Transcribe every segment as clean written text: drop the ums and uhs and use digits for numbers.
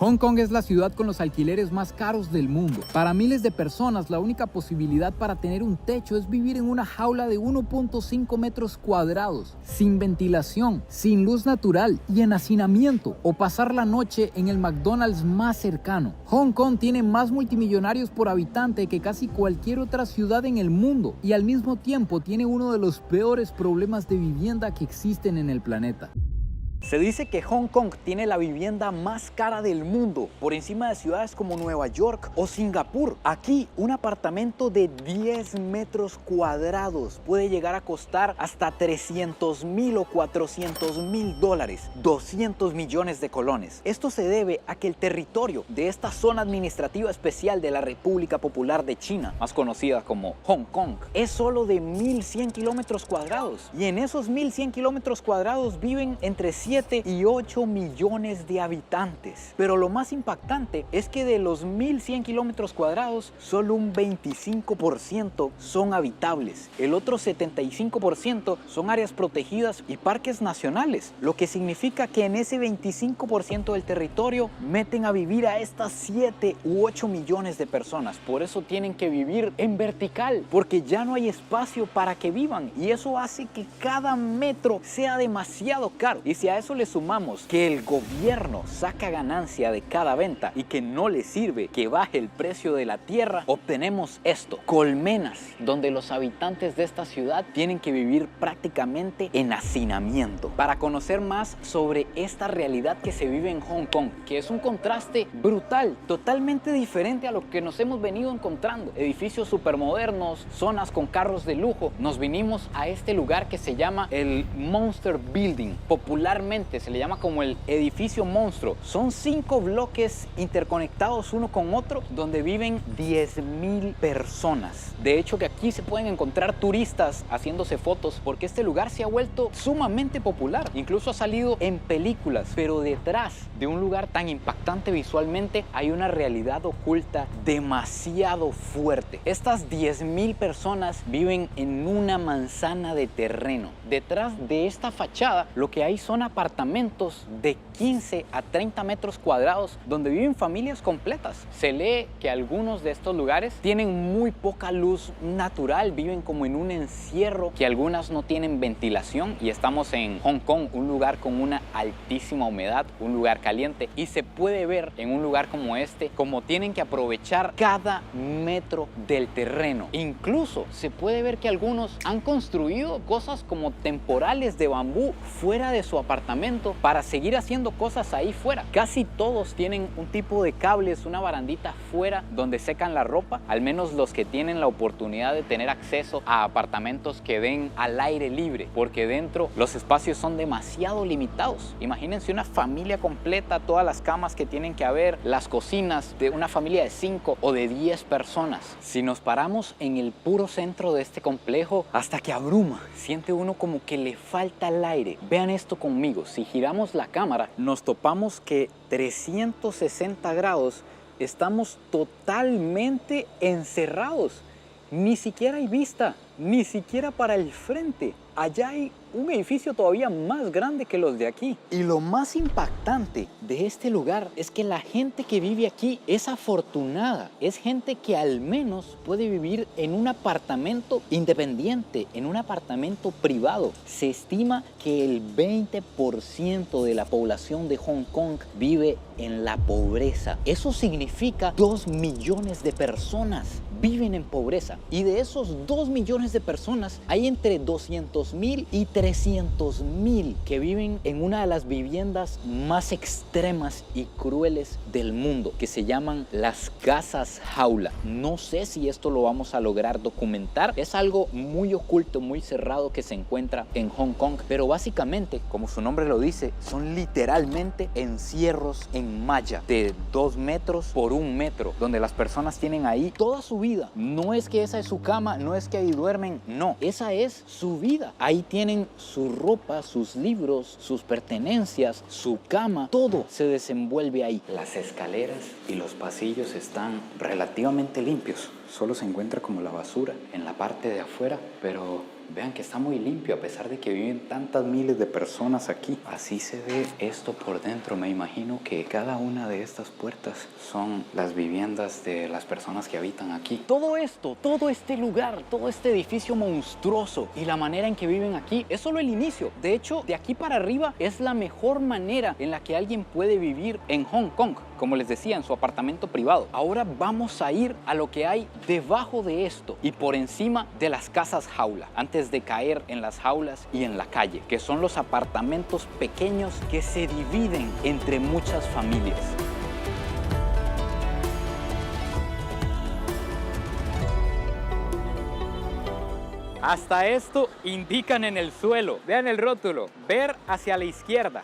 Hong Kong es la ciudad con los alquileres más caros del mundo. Para miles de personas, la única posibilidad para tener un techo es vivir en una jaula de 1.5 metros cuadrados, sin ventilación, sin luz natural y en hacinamiento, o pasar la noche en el McDonald's más cercano. Hong Kong tiene más multimillonarios por habitante que casi cualquier otra ciudad en el mundo y al mismo tiempo tiene uno de los peores problemas de vivienda que existen en el planeta. Se dice que Hong Kong tiene la vivienda más cara del mundo, por encima de ciudades como Nueva York o Singapur. Aquí, un apartamento de 10 metros cuadrados puede llegar a costar hasta 300,000 o 400,000 dólares, 200 millones de colones. Esto se debe a que el territorio de esta zona administrativa especial de la República Popular de China, más conocida como Hong Kong, es solo de 1.100 kilómetros cuadrados. Y en esos 1.100 kilómetros cuadrados viven entre 7 y 8 millones de habitantes. Pero lo más impactante es que de los 1.100 kilómetros cuadrados, solo un 25% son habitables. El otro 75% son áreas protegidas y parques nacionales, lo que significa que en ese 25% del territorio meten a vivir a estas 7 u 8 millones de personas. Por eso tienen que vivir en vertical, porque ya no hay espacio para que vivan, y eso hace que cada metro sea demasiado caro. Y si a eso le sumamos que el gobierno saca ganancia de cada venta y que no le sirve que baje el precio de la tierra, obtenemos esto: colmenas, donde los habitantes de esta ciudad tienen que vivir prácticamente en hacinamiento. Para conocer más sobre esta realidad que se vive en Hong Kong, que es un contraste brutal, totalmente diferente a lo que nos hemos venido encontrando, edificios supermodernos, zonas con carros de lujo, nos vinimos a este lugar que se llama el Monster Building. Popularmente se le llama como el edificio monstruo. Son 5 bloques interconectados uno con otro, donde viven 10,000 personas. De hecho, que aquí se pueden encontrar turistas haciéndose fotos, porque este lugar se ha vuelto sumamente popular. Incluso ha salido en películas. Pero detrás de un lugar tan impactante visualmente hay una realidad oculta demasiado fuerte. Estas 10,000 personas viven en una manzana de terreno. Detrás de esta fachada lo que hay son apartamentos de 15 a 30 metros cuadrados donde viven familias completas. Se lee que algunos de estos lugares tienen muy poca luz natural, viven como en un encierro, que algunas no tienen ventilación, y estamos en Hong Kong, un lugar con una altísima humedad, un lugar caliente, y se puede ver en un lugar como este como tienen que aprovechar cada metro del terreno. Incluso se puede ver que algunos han construido cosas como temporales de bambú fuera de su apartamento para seguir haciendo cosas ahí fuera. Casi todos tienen un tipo de cables, una barandita fuera donde secan la ropa, al menos los que tienen la oportunidad de tener acceso a apartamentos que den al aire libre, porque dentro los espacios son demasiado limitados. Imagínense una familia completa, todas las camas que tienen que haber, las cocinas de una familia de 5 o de 10 personas. Si nos paramos en el puro centro de este complejo, hasta que abruma, siente uno como que le falta el aire. Vean esto conmigo, si giramos la cámara nos topamos que 360 grados estamos totalmente encerrados. Ni siquiera hay vista, ni siquiera para el frente. Allá hay un edificio todavía más grande que los de aquí. Y lo más impactante de este lugar es que la gente que vive aquí es afortunada. Es gente que al menos puede vivir en un apartamento independiente, en un apartamento privado. Se estima que el 20% de la población de Hong Kong vive en la pobreza. Eso significa 2 millones de personas viven en pobreza. Y de esos 2 millones de personas, hay entre 200,000 y 300,000 que viven en una de las viviendas más extremas y crueles del mundo, que se llaman las casas jaula. No sé si esto lo vamos a lograr documentar. Es algo muy oculto, muy cerrado que se encuentra en Hong Kong. Pero básicamente, como su nombre lo dice, son literalmente encierros en malla de 2 metros por 1 metro, donde las personas tienen ahí toda su vida. No es que esa es su cama, no es que ahí duermen, no. Esa es su vida. Ahí tienen su ropa, sus libros, sus pertenencias, su cama, todo se desenvuelve ahí. Las escaleras y los pasillos están relativamente limpios. solo se encuentra como la basura en la parte de afuera, pero vean que está muy limpio a pesar de que viven tantas miles de personas aquí. Así se ve esto por dentro. Me imagino que cada una de estas puertas son las viviendas de las personas que habitan aquí. Todo esto, todo este lugar, todo este edificio monstruoso y la manera en que viven aquí es solo el inicio. De hecho, de aquí para arriba es la mejor manera en la que alguien puede vivir en Hong Kong. Como les decía, en su apartamento privado. Ahora vamos a ir a lo que hay debajo de esto y por encima de las casas jaula, antes de caer en las jaulas y en la calle, que son los apartamentos pequeños que se dividen entre muchas familias. Hasta esto indican en el suelo. Vean el rótulo, ver hacia la izquierda.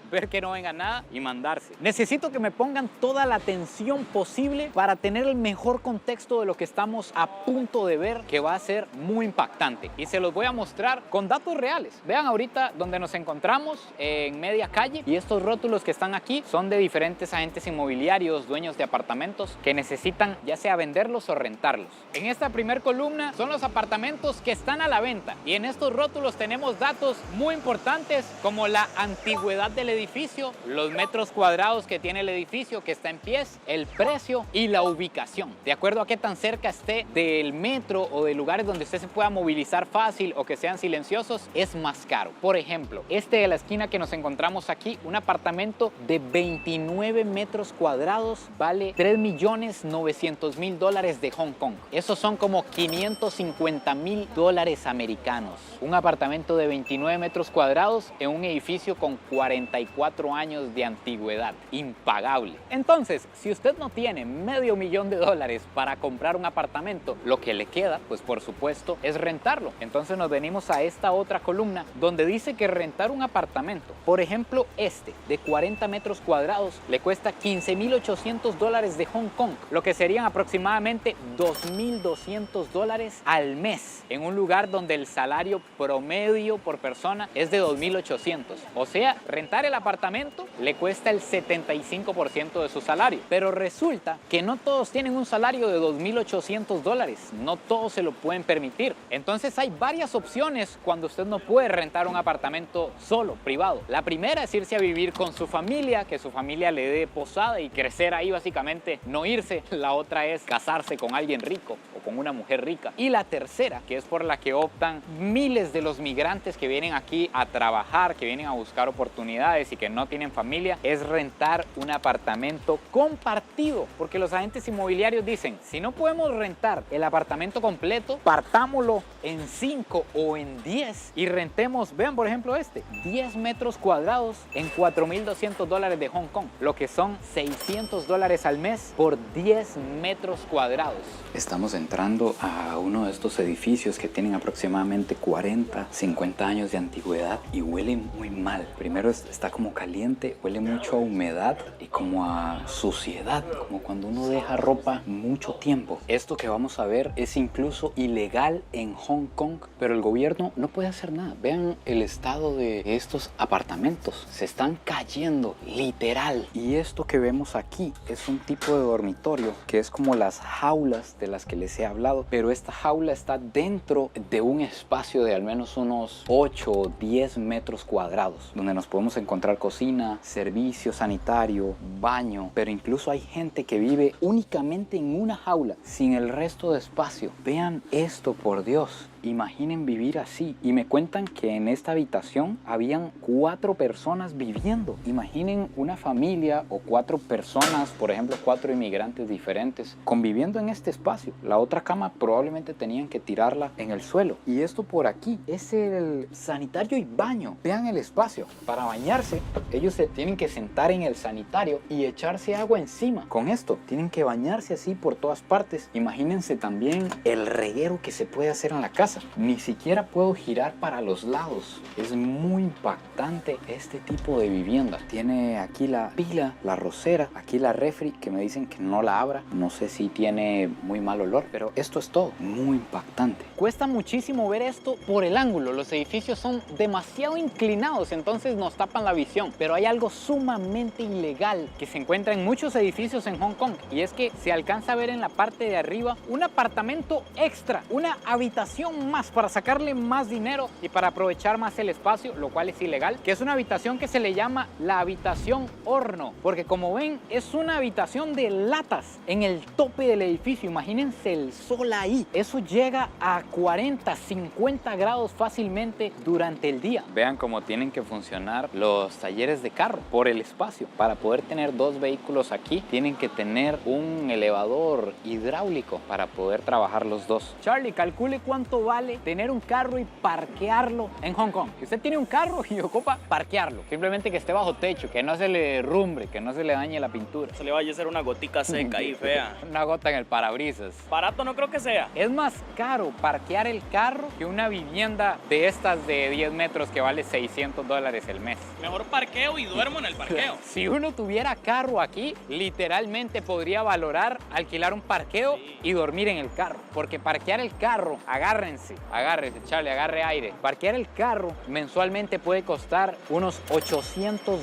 Ver que no venga nada y mandarse. Necesito que me pongan toda la atención posible para tener el mejor contexto de lo que estamos a punto de ver, que va a ser muy impactante. Y se los voy a mostrar con datos reales. Vean ahorita donde nos encontramos, en media calle, y estos rótulos que están aquí son de diferentes agentes inmobiliarios, dueños de apartamentos que necesitan ya sea venderlos o rentarlos. En esta primer columna son los apartamentos que están a la venta y en estos rótulos tenemos datos muy importantes como la antigüedad del edificio, los metros cuadrados que tiene el edificio que está en pies, el precio y la ubicación. De acuerdo a qué tan cerca esté del metro o de lugares donde usted se pueda movilizar fácil o que sean silenciosos, es más caro. Por ejemplo, este de la esquina que nos encontramos aquí, un apartamento de 29 metros cuadrados vale $3.900.000 de Hong Kong. Esos son como $550.000 americanos. Un apartamento de 29 metros cuadrados en un edificio con 44 años de antigüedad. Impagable. Entonces, si usted no tiene $500,000 para comprar un apartamento, lo que le queda, pues por supuesto, es rentarlo. Entonces nos venimos a esta otra columna donde dice que rentar un apartamento, por ejemplo este, de 40 metros cuadrados, le cuesta $15.800 de Hong Kong, lo que serían aproximadamente $2.200 al mes, en un lugar donde el salario promedio por persona es de $2.800. O sea, rentar el apartamento le cuesta el 75% de su salario. Pero resulta que no todos tienen un salario de $2.800. No todos se lo pueden permitir. Entonces hay varias opciones cuando usted no puede rentar un apartamento solo, privado. La primera es irse a vivir con su familia, que su familia le dé posada y crecer ahí, básicamente no irse. La otra es casarse con alguien rico o con una mujer rica. Y la tercera, que es por la que optan miles de los migrantes que vienen aquí a trabajar, que vienen a buscar oportunidades y que no tienen familia, es rentar un apartamento compartido, porque los agentes inmobiliarios dicen, si no podemos rentar el apartamento completo, partámoslo en 5 o en 10 y rentemos, vean por ejemplo este, 10 metros cuadrados en $4.200 de Hong Kong, lo que son $600 al mes por 10 metros cuadrados. Estamos entrando a uno de estos edificios que tienen aproximadamente 40, 50 años de antigüedad y huelen muy mal. Primero está como caliente, huele mucho a humedad y como a suciedad, como cuando uno deja ropa mucho tiempo. Esto que vamos a ver es incluso ilegal en Hong Kong, pero el gobierno no puede hacer nada. Vean el estado de estos apartamentos, se están cayendo, literal. Y esto que vemos aquí es un tipo de dormitorio que es como las jaulas de las que les he hablado, pero esta jaula está dentro de un espacio de al menos unos 8 o 10 metros cuadrados, donde nos podemos encontrar cocina, servicio sanitario, baño, pero incluso hay gente que vive únicamente en una jaula, sin el resto de espacio. Vean esto, por Dios. Imaginen vivir así. Y me cuentan que en esta habitación habían 4 personas viviendo. Imaginen una familia o 4 personas, por ejemplo 4 inmigrantes diferentes, conviviendo en este espacio. La otra cama probablemente tenían que tirarla en el suelo. Y esto por aquí es el sanitario y baño. Vean el espacio. Para bañarse, ellos se tienen que sentar en el sanitario y echarse agua encima. Con esto, tienen que bañarse así por todas partes. Imagínense también el reguero que se puede hacer en la casa. casa. Ni siquiera puedo girar para los lados. Es muy impactante este tipo de vivienda. Tiene aquí la pila, la rosera, aquí la refri que me dicen que no la abra. No sé si tiene muy mal olor, pero esto es todo. Muy impactante. Cuesta muchísimo ver esto por el ángulo. Los edificios son demasiado inclinados, entonces nos tapan la visión. Pero hay algo sumamente ilegal que se encuentra en muchos edificios en Hong Kong, y es que se alcanza a ver en la parte de arriba un apartamento extra, una habitación más para sacarle más dinero y para aprovechar más el espacio, lo cual es ilegal, que es una habitación que se le llama la habitación horno, porque como ven es una habitación de latas en el tope del edificio. Imagínense el sol ahí. Eso llega a 40, 50 grados fácilmente durante el día. Vean cómo tienen que funcionar los talleres de carro por el espacio. Para poder tener dos vehículos aquí, tienen que tener un elevador hidráulico para poder trabajar los dos. Charlie, calcule cuánto vale tener un carro y parquearlo en Hong Kong. Si usted tiene un carro y ocupa parquearlo, simplemente que esté bajo techo, que no se le derrumbe, que no se le dañe la pintura. Se le vaya a hacer una gotica seca y fea. Una gota en el parabrisas. Barato no creo que sea. Es más caro parquear el carro que una vivienda de estas de 10 metros que vale $600 el mes. Mejor parqueo y duermo en el parqueo. Si uno tuviera carro aquí, literalmente podría valorar alquilar un parqueo y dormir en el carro. Porque parquear el carro, agárrense, Charlie, agarre aire. Parquear el carro mensualmente puede costar unos $800.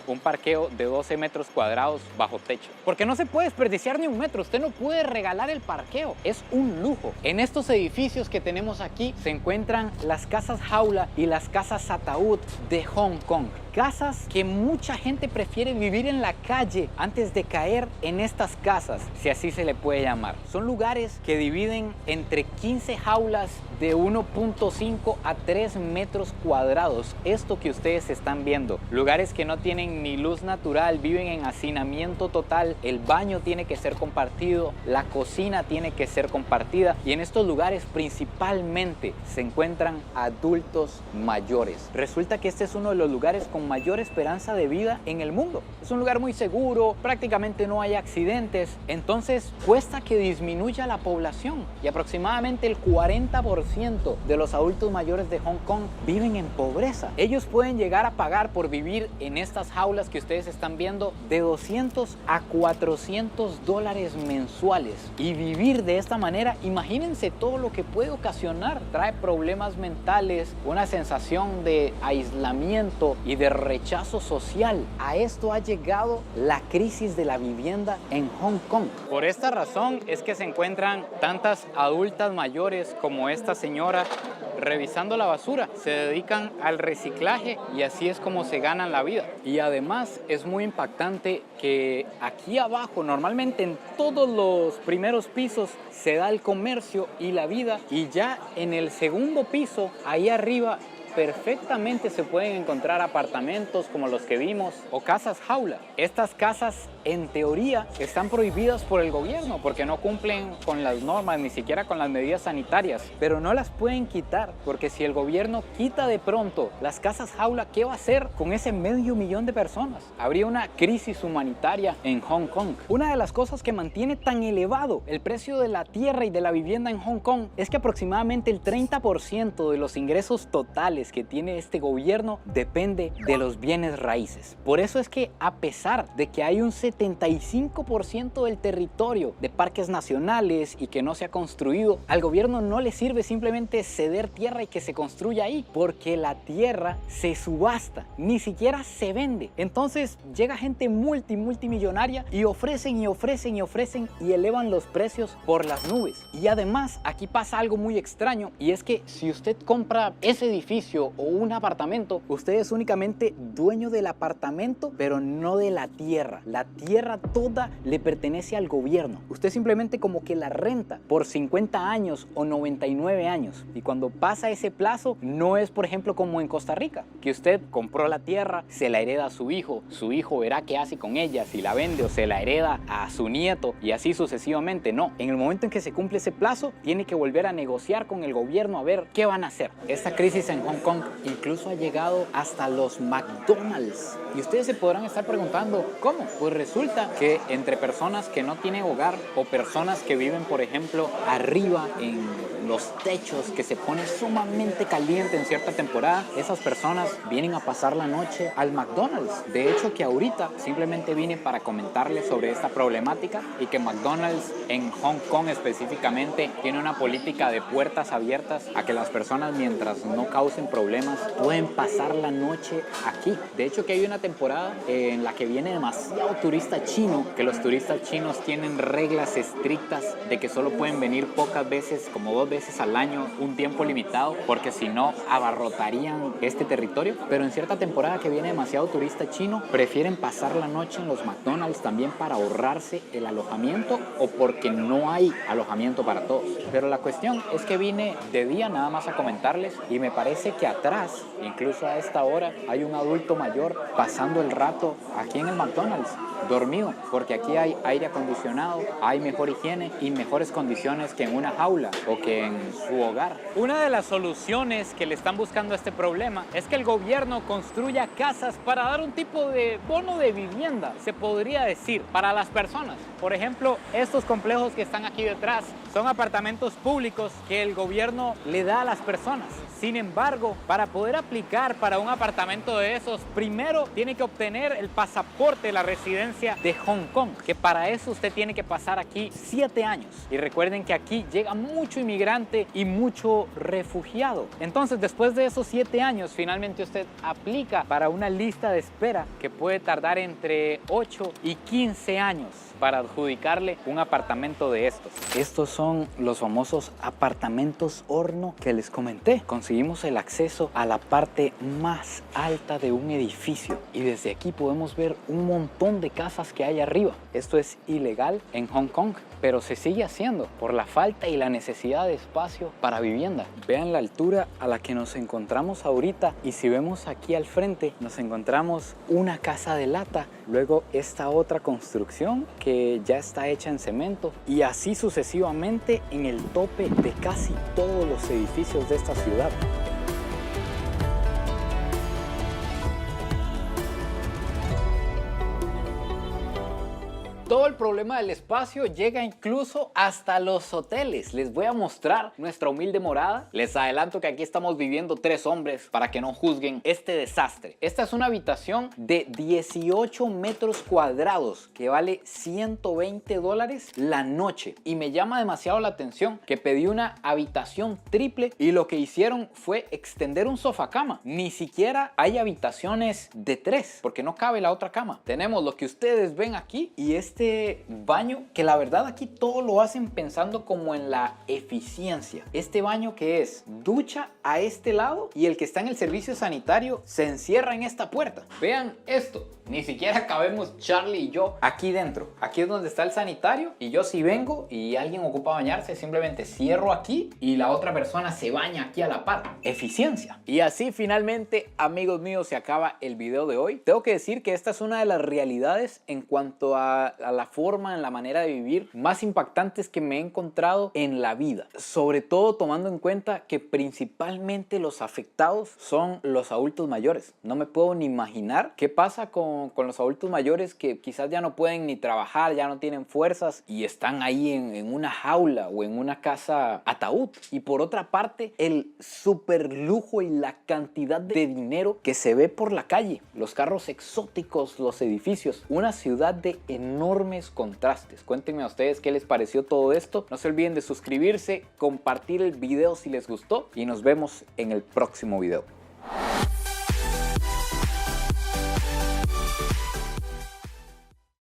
Un parqueo de 12 metros cuadrados bajo techo. Porque no se puede desperdiciar ni un metro. Usted no puede regalar el parqueo. Es un lujo. En estos edificios que tenemos aquí se encuentran las casas jaula y las casas ataúd de Hong Kong. Casas que mucha gente prefiere vivir en la calle antes de caer en estas casas, si así se le puede llamar. Son lugares que dividen entre 15 jaulas de 1.5 a 3 metros cuadrados. Esto que ustedes están viendo. Lugares que no tienen ni luz natural, viven en hacinamiento total. El baño tiene que ser compartido, la cocina tiene que ser compartida, y en estos lugares principalmente se encuentran adultos mayores. Resulta que este es uno de los lugares con mayor esperanza de vida en el mundo. Es un lugar muy seguro, prácticamente no hay accidentes, entonces cuesta que disminuya la población, y aproximadamente el 40% de los adultos mayores de Hong Kong viven en pobreza. Ellos pueden llegar a pagar por vivir en estas jaulas que ustedes están viendo de $200 a $400 mensuales, y vivir de esta manera, imagínense todo lo que puede ocasionar. Trae problemas mentales, una sensación de aislamiento y de rechazo social. A esto ha llegado la crisis de la vivienda en Hong Kong. Por esta razón es que se encuentran tantas adultas mayores como esta señora revisando la basura. Se dedican al reciclaje y así es como se ganan la vida. Y además es muy impactante que aquí abajo, normalmente en todos los primeros pisos, se da el comercio y la vida, y ya en el segundo piso, ahí arriba, perfectamente se pueden encontrar apartamentos como los que vimos o casas jaula. Estas casas en teoría están prohibidas por el gobierno porque no cumplen con las normas, ni siquiera con las medidas sanitarias, pero no las pueden quitar, porque si el gobierno quita de pronto las casas jaula, ¿qué va a hacer con ese 500.000 de personas? Habría una crisis humanitaria en Hong Kong. Una de las cosas que mantiene tan elevado el precio de la tierra y de la vivienda en Hong Kong es que aproximadamente el 30% de los ingresos totales que tiene este gobierno depende de los bienes raíces. Por eso es que, a pesar de que hay un 75% del territorio de parques nacionales y que no se ha construido, al gobierno no le sirve simplemente ceder tierra y que se construya ahí, porque la tierra se subasta, ni siquiera se vende. Entonces llega gente multimillonaria y ofrecen y elevan los precios por las nubes. Y además aquí pasa algo muy extraño, y es que si usted compra ese edificio o un apartamento, usted es únicamente dueño del apartamento, pero no de la tierra. La tierra toda le pertenece al gobierno. Usted simplemente como que la renta por 50 años o 99 años. Y cuando pasa ese plazo, no es, por ejemplo, como en Costa Rica, que usted compró la tierra, se la hereda a su hijo verá qué hace con ella, si la vende o se la hereda a su nieto, y así sucesivamente. No, en el momento en que se cumple ese plazo, tiene que volver a negociar con el gobierno a ver qué van a hacer. Esta crisis en Hong Kong incluso ha llegado hasta los McDonald's. Y ustedes se podrán estar preguntando, ¿cómo? Pues resulta que entre personas que no tienen hogar o personas que viven, por ejemplo, arriba en los techos, que se pone sumamente caliente en cierta temporada, esas personas vienen a pasar la noche al McDonald's. De hecho, que ahorita simplemente vine para comentarles sobre esta problemática y que McDonald's en Hong Kong específicamente tiene una política de puertas abiertas a que las personas, mientras no causen problemas, pueden pasar la noche aquí. De hecho, que hay una temporada en la que viene demasiado turista chino, que los turistas chinos tienen reglas estrictas de que solo pueden venir pocas veces, como 2 veces al año, un tiempo limitado, porque si no abarrotarían este territorio. Pero en cierta temporada que viene demasiado turista chino, prefieren pasar la noche en los McDonald's también para ahorrarse el alojamiento o porque no hay alojamiento para todos. Pero la cuestión es que vine de día nada más a comentarles y me parece que atrás, incluso a esta hora, hay un adulto mayor pasando el rato aquí en el McDonald's, dormido, porque aquí hay aire acondicionado, hay mejor higiene y mejores condiciones que en una jaula o que en su hogar. Una de las soluciones que le están buscando a este problema es que el gobierno construya casas para dar un tipo de bono de vivienda, se podría decir, para las personas. Por ejemplo, estos complejos que están aquí detrás son apartamentos públicos que el gobierno le da a las personas. Sin embargo, para poder aplicar para un apartamento de esos, primero tiene que obtener el pasaporte de la residencia de Hong Kong, que para eso usted tiene que pasar aquí 7 años. Y recuerden que aquí llega mucho inmigrante y mucho refugiado. Entonces, después de esos 7 años, finalmente usted aplica para una lista de espera que puede tardar entre 8 y 15 años para adjudicarle un apartamento de estos. Estos son los famosos apartamentos horno que les comenté. Conseguimos el acceso a la parte más alta de un edificio y desde aquí podemos ver un montón de casas que hay arriba. Esto es ilegal en Hong Kong, pero se sigue haciendo por la falta y la necesidad de espacio para vivienda. Vean la altura a la que nos encontramos ahorita y si vemos aquí al frente nos encontramos una casa de lata, luego esta otra construcción que ya está hecha en cemento y así sucesivamente en el tope de casi todos los edificios de esta ciudad. Todo el problema del espacio llega incluso hasta los hoteles. Les voy a mostrar nuestra humilde morada. Les adelanto que aquí estamos viviendo 3 hombres para que no juzguen este desastre. Esta es una habitación de 18 metros cuadrados que vale $120 la noche. Y me llama demasiado la atención que pedí una habitación triple y lo que hicieron fue extender un sofá cama. Ni siquiera hay habitaciones de 3 porque no cabe la otra cama. Tenemos lo que ustedes ven aquí y este baño que la verdad aquí todo lo hacen pensando como en la eficiencia. Este baño que es ducha a este lado y el que está en el servicio sanitario se encierra en esta puerta. Vean esto. Ni siquiera cabemos Charlie y yo aquí dentro. Aquí es donde está el sanitario y yo si vengo y alguien ocupa bañarse simplemente cierro aquí y la otra persona se baña aquí a la par. Eficiencia. Y así finalmente, amigos míos, se acaba el video de hoy. Tengo que decir que esta es una de las realidades en cuanto a la forma, en la manera de vivir más impactantes que me he encontrado en la vida. Sobre todo tomando en cuenta que principalmente los afectados son los adultos mayores. No me puedo ni imaginar qué pasa con los adultos mayores que quizás ya no pueden ni trabajar, ya no tienen fuerzas y están ahí en una jaula o en una casa ataúd. Y por otra parte, el super lujo y la cantidad de dinero que se ve por la calle, los carros exóticos, los edificios, una ciudad de enormes contrastes. Cuéntenme a ustedes qué les pareció todo esto. No se olviden de suscribirse, compartir el video si les gustó y nos vemos en el próximo video.